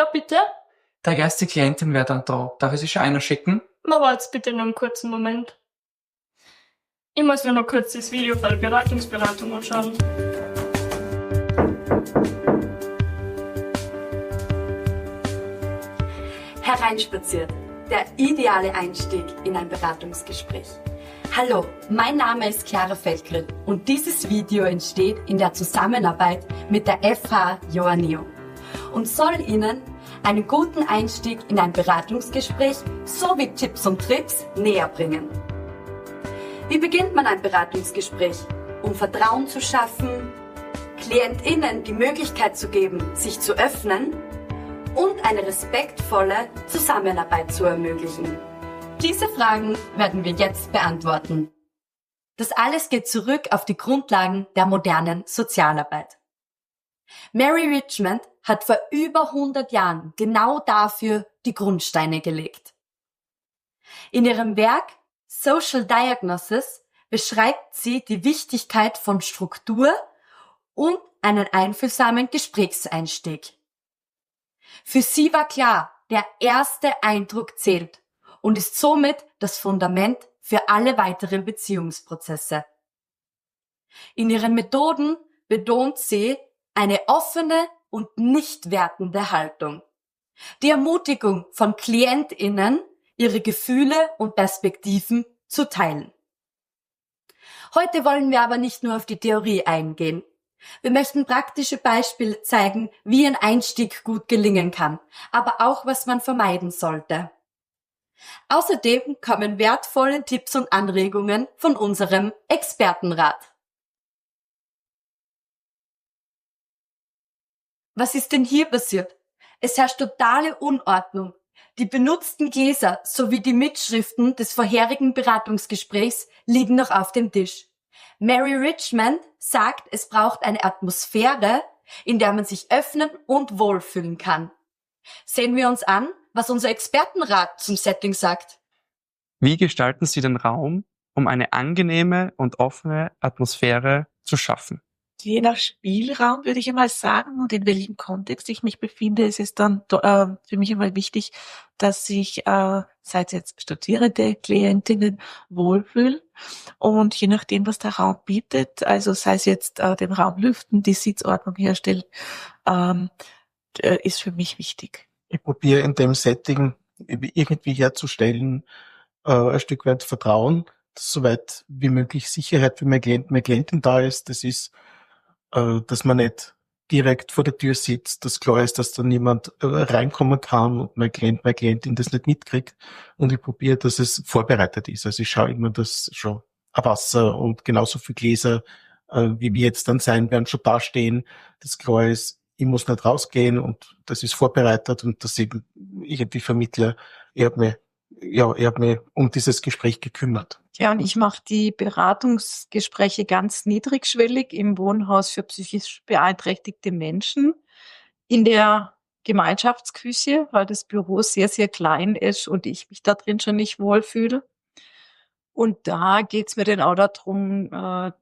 Ja, bitte? Der erste Klientin wäre dann da. Darf ich sie schon einer schicken? Aber jetzt bitte nur einen kurzen Moment. Ich muss mir noch kurz das Video von der Beratungsberatung anschauen. Hereinspaziert. Der ideale Einstieg in ein Beratungsgespräch. Hallo, mein Name ist Chiara Feldgren und dieses Video entsteht in der Zusammenarbeit mit der FH Joanneum und soll Ihnen einen guten Einstieg in ein Beratungsgespräch sowie Tipps und Tricks näher bringen. Wie beginnt man ein Beratungsgespräch? Um Vertrauen zu schaffen, KlientInnen die Möglichkeit zu geben, sich zu öffnen und eine respektvolle Zusammenarbeit zu ermöglichen. Diese Fragen werden wir jetzt beantworten. Das alles geht zurück auf die Grundlagen der modernen Sozialarbeit. Mary Richmond hat vor über 100 Jahren genau dafür die Grundsteine gelegt. In ihrem Werk Social Diagnosis beschreibt sie die Wichtigkeit von Struktur und einen einfühlsamen Gesprächseinstieg. Für sie war klar, der erste Eindruck zählt und ist somit das Fundament für alle weiteren Beziehungsprozesse. In ihren Methoden betont sie eine offene und nicht wertende Haltung. Die Ermutigung von KlientInnen, ihre Gefühle und Perspektiven zu teilen. Heute wollen wir aber nicht nur auf die Theorie eingehen. Wir möchten praktische Beispiele zeigen, wie ein Einstieg gut gelingen kann, aber auch, was man vermeiden sollte. Außerdem kommen wertvolle Tipps und Anregungen von unserem Expertenrat. Was ist denn hier passiert? Es herrscht totale Unordnung. Die benutzten Gläser sowie die Mitschriften des vorherigen Beratungsgesprächs liegen noch auf dem Tisch. Mary Richmond sagt, es braucht eine Atmosphäre, in der man sich öffnen und wohlfühlen kann. Sehen wir uns an, was unser Expertenrat zum Setting sagt. Wie gestalten Sie den Raum, um eine angenehme und offene Atmosphäre zu schaffen? Je nach Spielraum würde ich einmal sagen und in welchem Kontext ich mich befinde, ist es dann für mich einmal wichtig, dass sich sei es jetzt Studierende, Klientinnen wohlfühlen und je nachdem, was der Raum bietet, also sei es jetzt den Raum lüften, die Sitzordnung herstellen, ist für mich wichtig. Ich probiere in dem Setting irgendwie herzustellen, ein Stück weit Vertrauen, dass soweit wie möglich Sicherheit für meine Klientin da ist. Das ist, dass man nicht direkt vor der Tür sitzt, dass klar ist, dass da niemand reinkommen kann und meine Klientin das nicht mitkriegt. Und ich probiere, dass es vorbereitet ist. Also ich schaue immer, dass schon ein Wasser und genauso viel Gläser, wie wir jetzt dann sein werden, schon da stehen, dass klar ist, ich muss nicht rausgehen und das ist vorbereitet und dass ich irgendwie vermittle, ich hab mich um dieses Gespräch gekümmert. Ja, und ich mache die Beratungsgespräche ganz niedrigschwellig im Wohnhaus für psychisch beeinträchtigte Menschen in der Gemeinschaftsküche, weil das Büro sehr, sehr klein ist und ich mich da drin schon nicht wohlfühle. Und da geht's mir dann auch darum,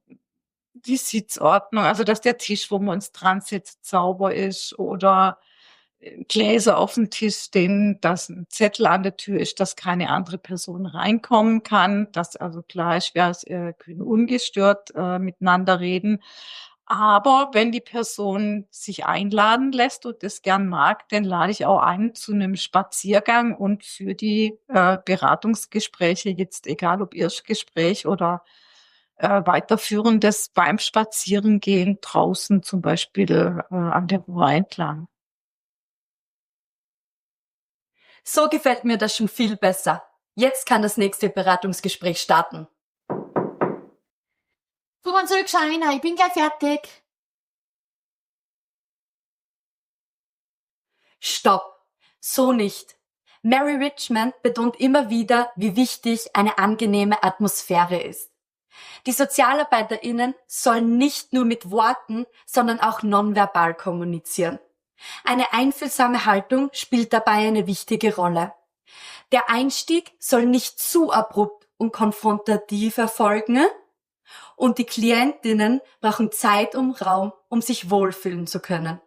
die Sitzordnung, also dass der Tisch, wo wir uns dran setzt, sauber ist oder Gläser auf dem Tisch stehen, dass ein Zettel an der Tür ist, dass keine andere Person reinkommen kann, dass also klar ist, wir können ungestört miteinander reden. Aber wenn die Person sich einladen lässt und das gern mag, dann lade ich auch ein zu einem Spaziergang und für die Beratungsgespräche, jetzt egal ob Erstgespräch oder weiterführendes beim Spazierengehen draußen zum Beispiel an der Ruhr entlang. So gefällt mir das schon viel besser. Jetzt kann das nächste Beratungsgespräch starten. Du kannst zurückschauen, ich bin gleich fertig. Stopp! So nicht. Mary Richmond betont immer wieder, wie wichtig eine angenehme Atmosphäre ist. Die SozialarbeiterInnen sollen nicht nur mit Worten, sondern auch nonverbal kommunizieren. Eine einfühlsame Haltung spielt dabei eine wichtige Rolle. Der Einstieg soll nicht zu abrupt und konfrontativ erfolgen und die KlientInnen brauchen Zeit und Raum, um sich wohlfühlen zu können.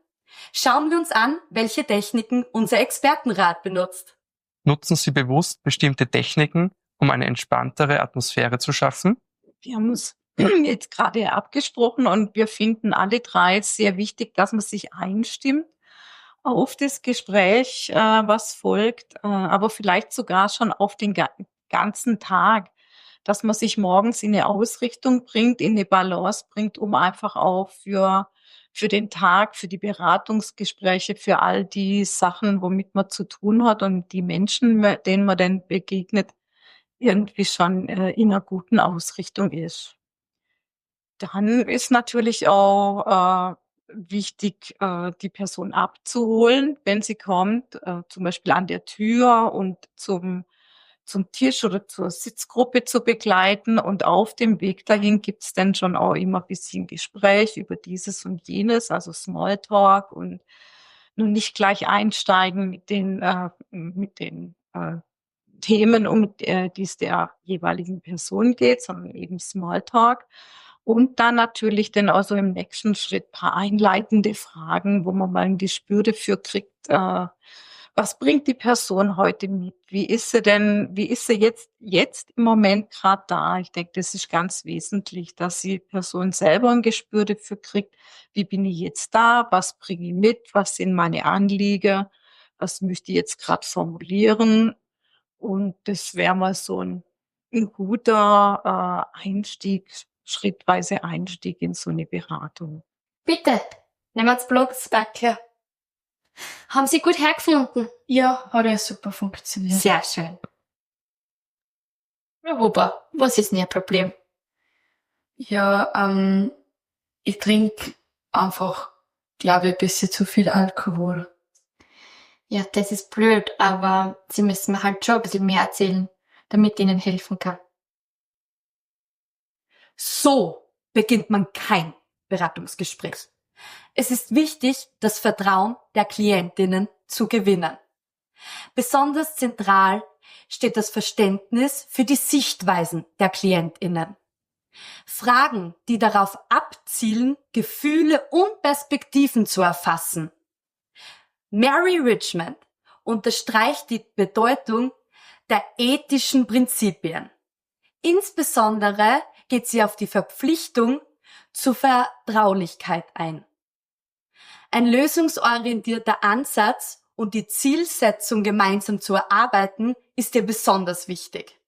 Schauen wir uns an, welche Techniken unser Expertenrat benutzt. Nutzen Sie bewusst bestimmte Techniken, um eine entspanntere Atmosphäre zu schaffen? Wir haben uns jetzt gerade abgesprochen und wir finden alle drei sehr wichtig, dass man sich einstimmt auf das Gespräch, was folgt, aber vielleicht sogar schon auf den ganzen Tag, dass man sich morgens in eine Ausrichtung bringt, in eine Balance bringt, um einfach auch für den Tag, für die Beratungsgespräche, für all die Sachen, womit man zu tun hat und die Menschen, denen man dann begegnet, irgendwie schon in einer guten Ausrichtung ist. Dann ist natürlich auch wichtig, die Person abzuholen, wenn sie kommt, zum Beispiel an der Tür und zum Tisch oder zur Sitzgruppe zu begleiten. Und auf dem Weg dahin gibt's dann schon auch immer ein bisschen Gespräch über dieses und jenes, also Smalltalk und nun nicht gleich einsteigen mit den Themen, um die es der jeweiligen Person geht, sondern eben Smalltalk. Und dann natürlich dann auch so im nächsten Schritt paar einleitende Fragen, wo man mal ein Gespür dafür kriegt, was bringt die Person heute mit? Wie ist sie jetzt im Moment gerade da? Ich denke, das ist ganz wesentlich, dass die Person selber ein Gespür dafür kriegt, wie bin ich jetzt da? Was bringe ich mit? Was sind meine Anliegen? Was möchte ich jetzt gerade formulieren? Und das wäre mal so ein guter schrittweise Einstieg in so eine Beratung. Bitte, nehmen Sie bloß Backe. Haben Sie gut hergefunden? Ja, hat ja super funktioniert. Sehr schön. Herr Huber, was ist denn Ihr Problem? Ja, ich trinke einfach, glaube ich, ein bisschen zu viel Alkohol. Ja, das ist blöd, aber Sie müssen mir halt schon ein bisschen mehr erzählen, damit ich Ihnen helfen kann. So beginnt man kein Beratungsgespräch. Es ist wichtig, das Vertrauen der Klientinnen zu gewinnen. Besonders zentral steht das Verständnis für die Sichtweisen der Klientinnen. Fragen, die darauf abzielen, Gefühle und Perspektiven zu erfassen. Mary Richmond unterstreicht die Bedeutung der ethischen Prinzipien. Insbesondere geht sie auf die Verpflichtung zur Vertraulichkeit ein. Ein lösungsorientierter Ansatz und die Zielsetzung gemeinsam zu erarbeiten, ist ihr besonders wichtig.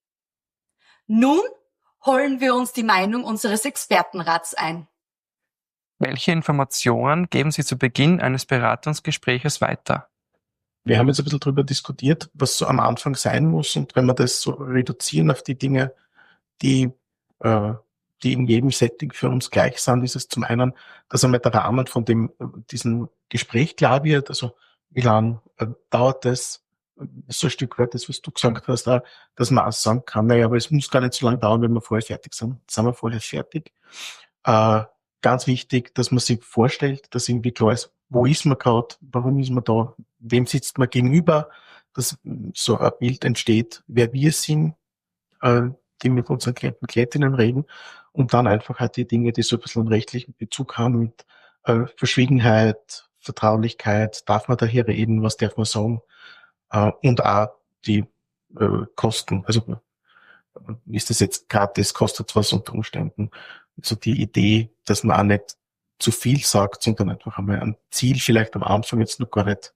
Nun holen wir uns die Meinung unseres Expertenrats ein. Welche Informationen geben Sie zu Beginn eines Beratungsgespräches weiter? Wir haben jetzt ein bisschen darüber diskutiert, was so am Anfang sein muss, und wenn wir das so reduzieren auf die Dinge, die in jedem Setting für uns gleich sind, ist es zum einen, dass einmal der Rahmen von diesem Gespräch klar wird, also wie lang dauert das, so ein Stück weit das, was du gesagt hast, auch, dass man auch sagen kann, naja, aber es muss gar nicht so lange dauern, wenn wir vorher fertig sind. Sind wir vorher fertig? Ganz wichtig, dass man sich vorstellt, dass irgendwie klar ist, wo ist man gerade, warum ist man da, wem sitzt man gegenüber, dass so ein Bild entsteht, wer wir sind, die mit unseren Klienten, Klientinnen reden, und dann einfach halt die Dinge, die so ein bisschen einen rechtlichen Bezug haben mit Verschwiegenheit, Vertraulichkeit, darf man da hier reden, was darf man sagen, und auch die Kosten, also ist das jetzt gratis, kostet was unter Umständen, so die Idee, dass man auch nicht zu viel sagt, sondern einfach einmal ein Ziel vielleicht am Anfang jetzt noch gar nicht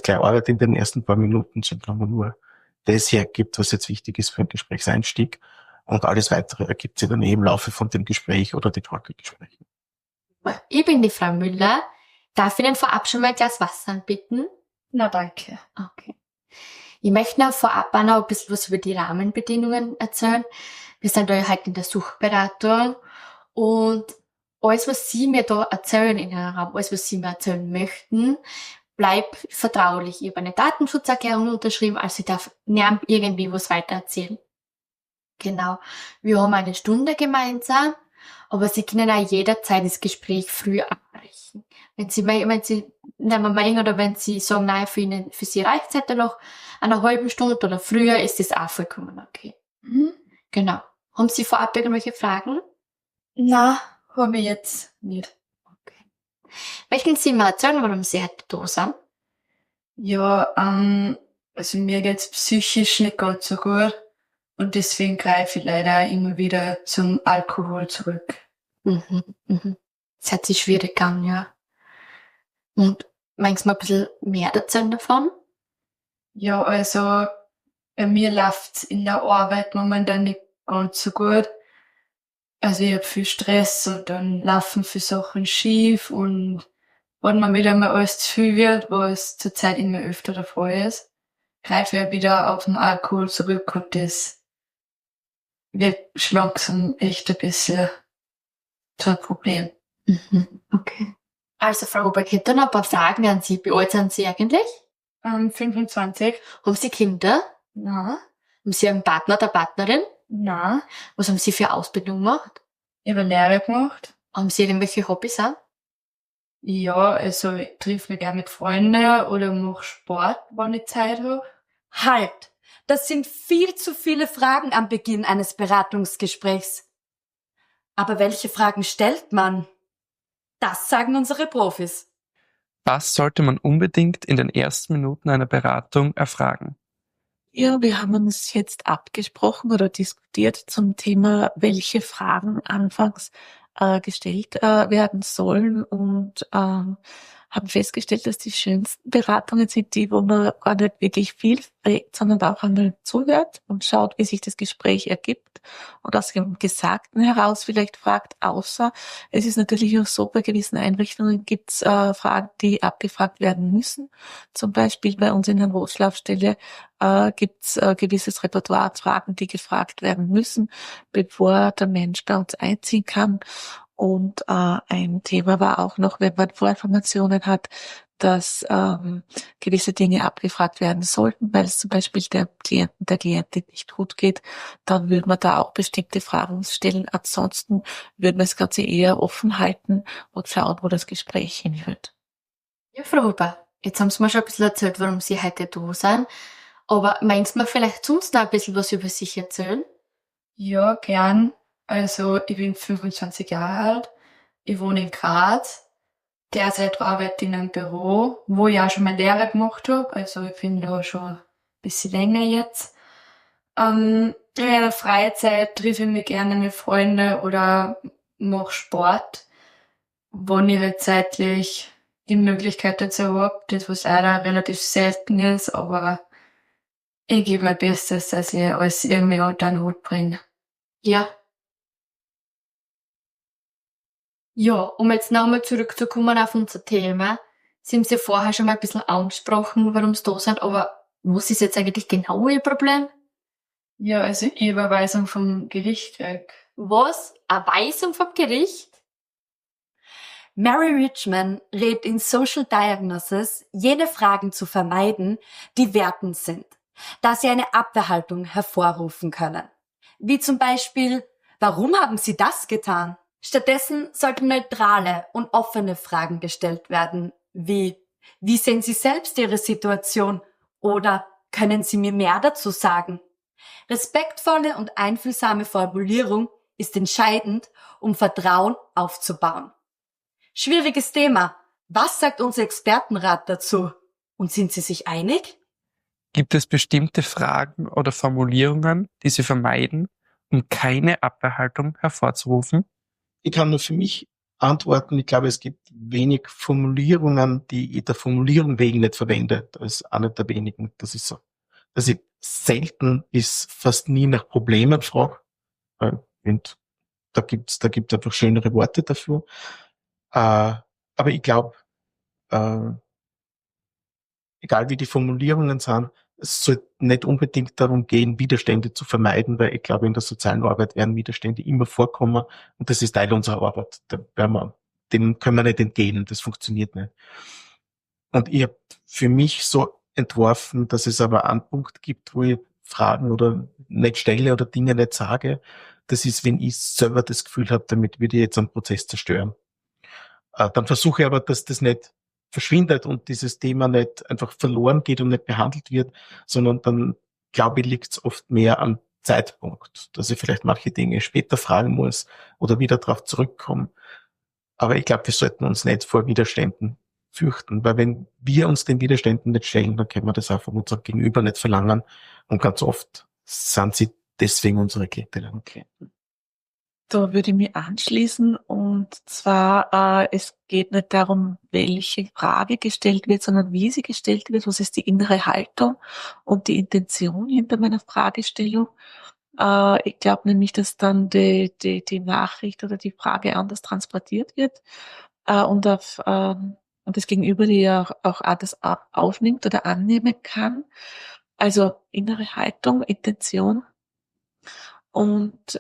gleich arbeitet in den ersten paar Minuten, sondern nur das hergibt, was jetzt wichtig ist für den Gesprächseinstieg, und alles weitere ergibt sich dann im Laufe von dem Gespräch oder den Folgegesprächen. Ich bin die Frau Müller. Darf ich Ihnen vorab schon mal ein Glas Wasser anbieten? Na, danke. Okay. Ich möchte noch vorab auch noch ein bisschen was über die Rahmenbedingungen erzählen. Wir sind da ja heute in der Suchberatung und alles, was Sie mir da erzählen in Ihrem Raum, alles, was Sie mir erzählen möchten, bleibt vertraulich. Ich habe eine Datenschutzerklärung unterschrieben, also ich darf niemand irgendwie was weiter erzählen. Genau. Wir haben eine Stunde gemeinsam, aber Sie können auch jederzeit das Gespräch früh abbrechen. Wenn Sie sagen, nein, für Sie reicht es heute noch eine halbe Stunde oder früher, ist das auch vollkommen okay. Mhm. Genau. Haben Sie vorab irgendwelche Fragen? Na, habe ich jetzt nicht. Okay. Möchten Sie mal erzählen, warum Sie heute da sind? Ja, also mir geht's psychisch nicht ganz so gut und deswegen greife ich leider immer wieder zum Alkohol zurück. Das hört sich schwierig an, ja. Und manchmal ein bisschen mehr erzählen davon? Ja, also bei mir läuft's in der Arbeit momentan nicht ganz so gut. Also ich hab viel Stress und dann laufen viele Sachen schief und wenn mir wieder mal alles zu viel wird, was zurzeit immer öfter der Fall ist, greife ich wieder auf den Alkohol zurück und das wird schon langsam echt ein bisschen zu einem Problem. Okay. Also, Frau Huber, ich hätte noch ein paar Fragen an Sie. Wie alt sind Sie eigentlich? 25? Haben Sie Kinder? Na, Haben Sie einen Partner oder Partnerin? na, Was haben Sie für Ausbildung gemacht? ich habe Lehre gemacht. Haben Sie irgendwelche Hobbys auch? Ja, also ich triff mich gerne mit Freunden oder mache Sport, wenn ich Zeit habe. Halt! Das sind viel zu viele Fragen am Beginn eines Beratungsgesprächs. Aber welche Fragen stellt man? Das sagen unsere Profis. Was sollte man unbedingt in den ersten Minuten einer Beratung erfragen? Ja, wir haben uns jetzt abgesprochen oder diskutiert zum Thema, welche Fragen anfangs gestellt werden sollen und haben festgestellt, dass die schönsten Beratungen sind die, wo man gar nicht wirklich viel fragt, sondern auch einmal zuhört und schaut, wie sich das Gespräch ergibt und aus dem Gesagten heraus vielleicht fragt, außer es ist natürlich auch so, bei gewissen Einrichtungen gibt es Fragen, die abgefragt werden müssen. Zum Beispiel bei uns in der Notschlafstelle gibt es gewisses Repertoire an Fragen, die gefragt werden müssen, bevor der Mensch bei uns einziehen kann. Und ein Thema war auch noch, wenn man Vorinformationen hat, dass gewisse Dinge abgefragt werden sollten, weil es zum Beispiel der Klientin nicht gut geht, dann würde man da auch bestimmte Fragen stellen. Ansonsten würde man das Ganze eher offen halten und schauen, wo das Gespräch hinführt. Ja, Frau Huber, jetzt haben Sie mir schon ein bisschen erzählt, warum Sie heute da sind. Aber meinst du vielleicht sonst noch ein bisschen was über sich erzählen? Ja, gern. Also ich bin 25 Jahre alt. Ich wohne in Graz. Derzeit arbeite ich in einem Büro, wo ich auch schon meine Lehre gemacht habe. Also ich bin da schon ein bisschen länger jetzt. In meiner Freizeit treffe ich mich gerne mit Freunden oder mache Sport, wenn ich halt zeitlich die Möglichkeit dazu habe. Das, was leider relativ selten ist, aber ich gebe mein Bestes, dass ich alles irgendwie unter den Hut bringe. Ja. Ja, um jetzt nochmal zurückzukommen auf unser Thema. Sie haben es ja vorher schon mal ein bisschen angesprochen, warum Sie da sind, aber was ist jetzt eigentlich genau Ihr Problem? Ja, also die Überweisung vom Gericht weg. Was? Eine Weisung vom Gericht? Mary Richman rät in Social Diagnosis, jene Fragen zu vermeiden, die wertend sind, da sie eine Abwehrhaltung hervorrufen können. Wie zum Beispiel, warum haben Sie das getan? Stattdessen sollten neutrale und offene Fragen gestellt werden, wie sehen Sie selbst Ihre Situation? Oder können Sie mir mehr dazu sagen? Respektvolle und einfühlsame Formulierung ist entscheidend, um Vertrauen aufzubauen. Schwieriges Thema. Was sagt unser Expertenrat dazu? Und sind Sie sich einig? Gibt es bestimmte Fragen oder Formulierungen, die Sie vermeiden, um keine Abwehrhaltung hervorzurufen? Ich kann nur für mich antworten. Ich glaube, es gibt wenig Formulierungen, die ich der Formulierung wegen nicht verwende. Das ist eine der wenigen. Das ist so. Dass ich selten bis fast nie nach Problemen frage. Und da gibt's einfach schönere Worte dafür. Aber ich glaube, egal wie die Formulierungen sind, es soll nicht unbedingt darum gehen, Widerstände zu vermeiden, weil ich glaube, in der sozialen Arbeit werden Widerstände immer vorkommen und das ist Teil unserer Arbeit. Dem können wir nicht entgehen, das funktioniert nicht. Und ich habe für mich so entworfen, dass es aber einen Punkt gibt, wo ich Fragen oder nicht stelle oder Dinge nicht sage. Das ist, wenn ich selber das Gefühl habe, damit würde ich jetzt einen Prozess zerstören. Dann versuche ich aber, dass das nicht verschwindet und dieses Thema nicht einfach verloren geht und nicht behandelt wird, sondern dann, glaube ich, liegt es oft mehr am Zeitpunkt, dass ich vielleicht manche Dinge später fragen muss oder wieder darauf zurückkomme. Aber ich glaube, wir sollten uns nicht vor Widerständen fürchten, weil wenn wir uns den Widerständen nicht stellen, dann können wir das auch von unserem Gegenüber nicht verlangen. Und ganz oft sind sie deswegen unsere Klientel. Okay. Da würde ich mich anschließen, und zwar, es geht nicht darum, welche Frage gestellt wird, sondern wie sie gestellt wird, was ist die innere Haltung und die Intention hinter meiner Fragestellung. Ich glaube nämlich, dass dann die Nachricht oder die Frage anders transportiert wird, und das Gegenüber die auch anders aufnimmt oder annehmen kann. Also innere Haltung, Intention. Und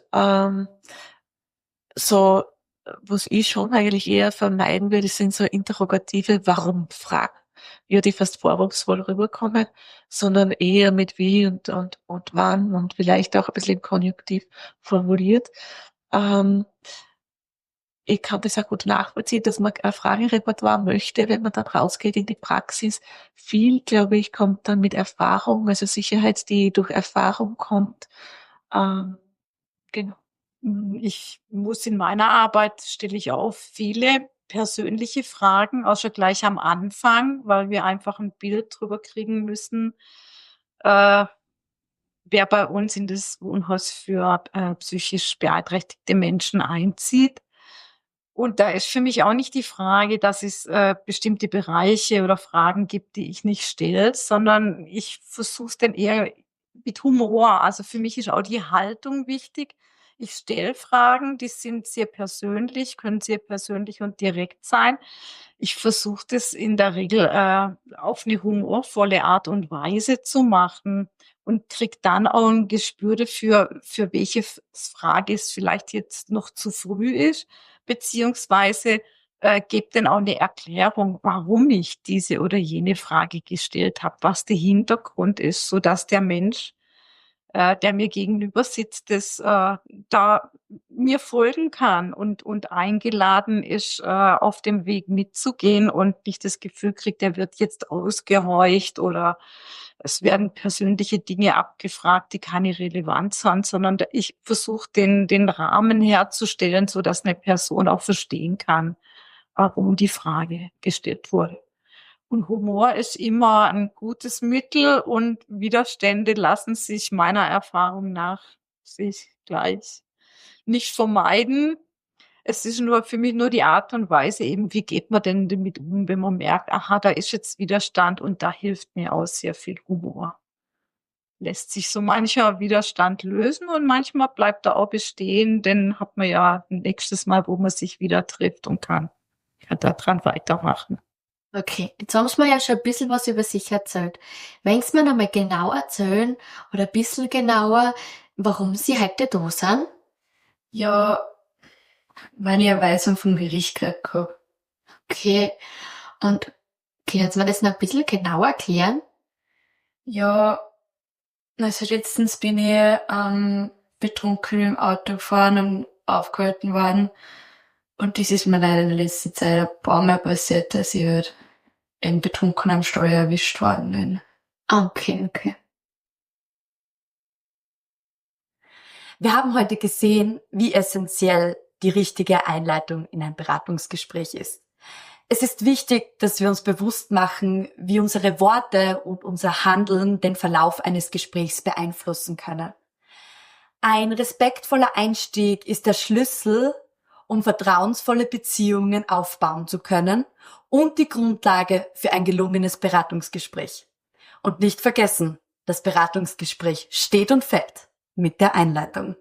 so, was ich schon eigentlich eher vermeiden würde, sind so interrogative Warum-Fragen, ja, die fast vorwurfsvoll rüberkommen, sondern eher mit wie und wann und vielleicht auch ein bisschen im Konjunktiv formuliert. Ich kann das auch gut nachvollziehen, dass man ein Fragerepertoire möchte, wenn man dann rausgeht in die Praxis. Viel, glaube ich, kommt dann mit Erfahrung, also Sicherheit, die durch Erfahrung kommt. Genau. Ich muss in meiner Arbeit, stelle ich auf, viele persönliche Fragen, auch schon gleich am Anfang, weil wir einfach ein Bild drüber kriegen müssen, wer bei uns in das Wohnhaus für psychisch beeinträchtigte Menschen einzieht. Und da ist für mich auch nicht die Frage, dass es bestimmte Bereiche oder Fragen gibt, die ich nicht stelle, sondern ich versuche es dann eher mit Humor. Also für mich ist auch die Haltung wichtig. Ich stelle Fragen, die sind sehr persönlich, können sehr persönlich und direkt sein. Ich versuche das in der Regel auf eine humorvolle Art und Weise zu machen und kriege dann auch ein Gespür dafür, für welche Frage es vielleicht jetzt noch zu früh ist, beziehungsweise gebe dann auch eine Erklärung, warum ich diese oder jene Frage gestellt habe, was der Hintergrund ist, so dass der Mensch, der mir gegenüber sitzt, das da mir folgen kann und eingeladen ist, auf dem Weg mitzugehen und nicht das Gefühl kriegt, der wird jetzt ausgehorcht oder es werden persönliche Dinge abgefragt, die keine Relevanz haben, sondern ich versuche den Rahmen herzustellen, so dass eine Person auch verstehen kann, warum die Frage gestellt wurde. Und Humor ist immer ein gutes Mittel und Widerstände lassen sich meiner Erfahrung nach sich gleich nicht vermeiden. Es ist nur für mich nur die Art und Weise eben, wie geht man denn damit um, wenn man merkt, aha, da ist jetzt Widerstand, und da hilft mir auch sehr viel Humor. Lässt sich so mancher Widerstand lösen und manchmal bleibt er auch bestehen, denn hat man ja ein nächstes Mal, wo man sich wieder trifft und kann daran weitermachen. Okay, jetzt haben wir ja schon ein bisschen was über sich erzählt. Wollen Sie mir noch mal genau erzählen oder ein bisschen genauer, warum Sie heute da sind? Ja, weil ich eine Weisung vom Gericht gekriegt habe. Okay, und können Sie mir das noch ein bisschen genauer erklären? Ja, also letztens bin ich betrunken im Auto gefahren und aufgehalten worden. Und das ist mir leider in der letzten Zeit ein paar Mal passiert, dass ich halt eben betrunken am Steuer erwischt worden bin. Okay. Wir haben heute gesehen, wie essentiell die richtige Einleitung in ein Beratungsgespräch ist. Es ist wichtig, dass wir uns bewusst machen, wie unsere Worte und unser Handeln den Verlauf eines Gesprächs beeinflussen können. Ein respektvoller Einstieg ist der Schlüssel, um vertrauensvolle Beziehungen aufbauen zu können und die Grundlage für ein gelungenes Beratungsgespräch. Und nicht vergessen, das Beratungsgespräch steht und fällt mit der Einleitung.